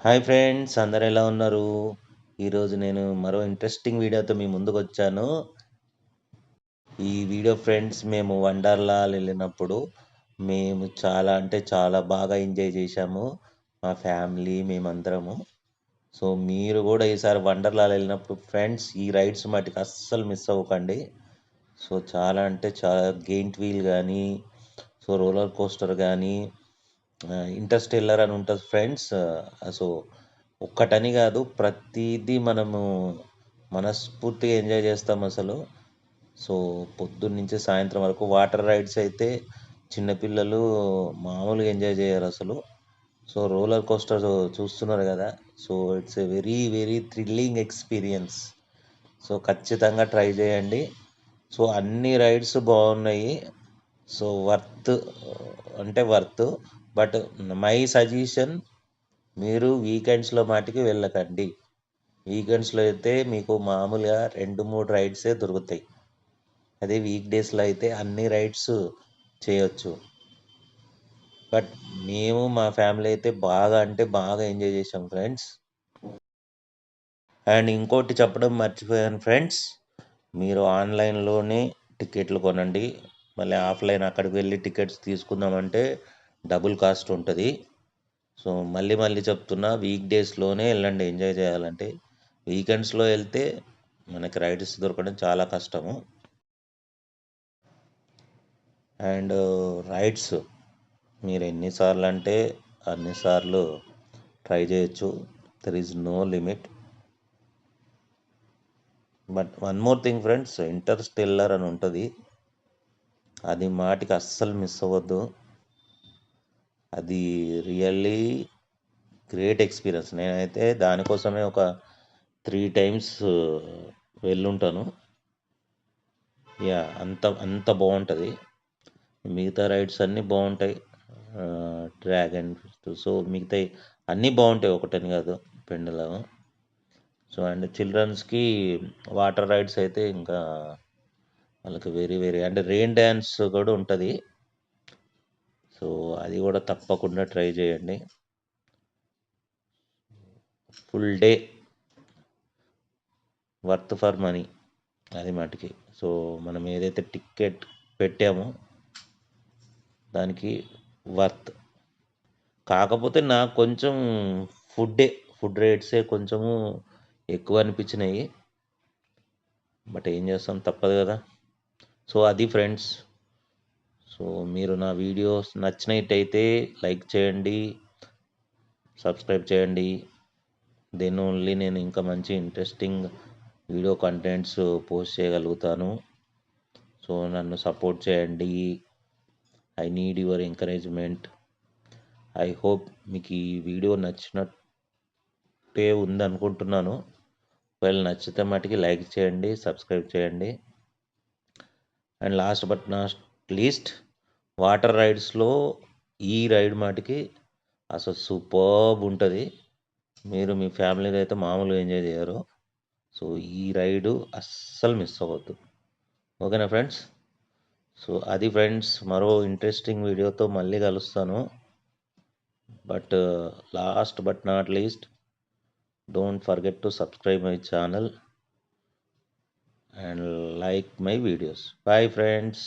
Hi friends, అందరు ఎలా ఉన్నారు? ఈరోజు నేను మరో ఇంట్రెస్టింగ్ వీడియోతో మీ ముందుకొచ్చాను. ఈ వీడియో ఫ్రెండ్స్ మేము వండర్లాల్ వెళ్ళినప్పుడు మేము చాలా అంటే చాలా బాగా ఎంజాయ్ చేశాము. మా ఫ్యామిలీ మేమందరము. సో మీరు కూడా ఈసారి వండర్లాల్ వెళ్ళినప్పుడు ఫ్రెండ్స్ ఈ రైడ్స్ మటుకు అస్సలు మిస్ అవ్వకండి. సో చాలా అంటే చాలా గెయింట్ వీల్ కానీ, సో రోలర్ కోస్టర్ కానీ, ఇంటర్స్టెల్లర్ అని ఉంటుంది ఫ్రెండ్స్. సో ఒక్కటని కాదు, ప్రతిదీ మనము మనస్ఫూర్తిగా ఎంజాయ్ చేస్తాం అసలు. సో పొద్దున్న నుంచి సాయంత్రం వరకు వాటర్ రైడ్స్ అయితే చిన్నపిల్లలు మామూలుగా ఎంజాయ్ చేయరు అసలు. సో రోలర్ కోస్టర్ చూస్తున్నారు కదా. So it's a very very thrilling experience. So ఖచ్చితంగా ట్రై చేయండి. సో అన్ని రైడ్స్ బాగున్నాయి. సో వర్త్ అంటే వర్త్. బట్ మై సజెషన్, మీరు వీకెండ్స్లో మాటికి వెళ్ళకండి. వీకెండ్స్లో అయితే మీకు మామూలుగా 2-3 రైడ్సే దొరుకుతాయి. అదే వీక్ డేస్లో అయితే అన్ని రైడ్స్ చేయొచ్చు. బట్ మేము మా ఫ్యామిలీ అయితే బాగా అంటే బాగా ఎంజాయ్ చేసాం ఫ్రెండ్స్. అండ్ ఇంకోటి చెప్పడం మర్చిపోయాను ఫ్రెండ్స్, మీరు ఆన్లైన్లోనే టికెట్లు కొనండి. మళ్ళీ ఆఫ్లైన్ అక్కడికి వెళ్ళి టికెట్స్ తీసుకుందామంటే డబుల్ కాస్ట్ ఉంటుంది. సో మళ్ళీ మళ్ళీ చెప్తున్నా, వీక్ డేస్లోనే వెళ్ళండి ఎంజాయ్ చేయాలంటే. వీకెండ్స్లో వెళ్తే మనకి రైడ్స్ దొరకడం చాలా కష్టము. అండ్ రైడ్స్ మీరు ఎన్నిసార్లు అంటే అన్నిసార్లు ట్రై చేయొచ్చు. There is no limit. But one more thing friends, Interstellar అని ఉంటుంది. అది మాటికి అస్సలు మిస్ అవ్వద్దు. అది రియల్లీ గ్రేట్ ఎక్స్పీరియన్స్. నేనైతే దానికోసమే ఒక 3 టైమ్స్ వెళ్ళుంటాను. యా, అంత అంత బాగుంటుంది. మిగతా రైడ్స్ అన్నీ బాగుంటాయి. డ్రాగన్ సో మిగతాయి అన్నీ బాగుంటాయి, ఒకటని కాదు. పెండలం. సో అండ్ చిల్డ్రన్స్కి వాటర్ రైడ్స్ అయితే ఇంకా వాళ్ళకి వెరీ వెరీ అంటే రెయిన్ డ్యాన్స్ కూడా ఉంటుంది. సో అది కూడా తప్పకుండా ట్రై చేయండి. Full day worth for money అది మటుకి. సో మనం ఏదైతే టికెట్ పెట్టామో దానికి వర్త్. కాకపోతే నాకు కొంచెం ఫుడ్డే ఫుడ్ రేట్సే కొంచెము ఎక్కువ అనిపించినాయి. బట్ ఏం చేస్తాం, తప్పదు కదా. సో అది ఫ్రెండ్స్. సో మీరు నా వీడియోస్ నచ్చినట్టయితే లైక్ చేయండి, సబ్స్క్రైబ్ చేయండి. దెన్ ఓన్లీ నేను ఇంకా మంచి ఇంట్రెస్టింగ్ వీడియో కంటెంట్స్ పోస్ట్ చేయగలుగుతాను. సో నన్ను సపోర్ట్ చేయండి. I need your encouragement. I hope మీకు ఈ వీడియో నచ్చినట్టే ఉందనుకుంటున్నాను. ఒకవేళ నచ్చితే మటుకి లైక్ చేయండి, సబ్స్క్రైబ్ చేయండి. And last but not least, water రైడ్స్లో ఈ రైడ్ మటుకి అసలు సూపర్బ్ ఉంటుంది. మీరు మీ ఫ్యామిలీతో అయితే మామూలుగా ఎంజాయ్ చేయరు. సో ఈ రైడు అస్సలు మిస్ అవ్వద్దు. ఓకేనా ఫ్రెండ్స్? సో అది ఫ్రెండ్స్, మరో ఇంట్రెస్టింగ్ వీడియోతో మళ్ళీ కలుస్తాను. But last but not least, don't forget to subscribe my channel and like my videos. Bye friends.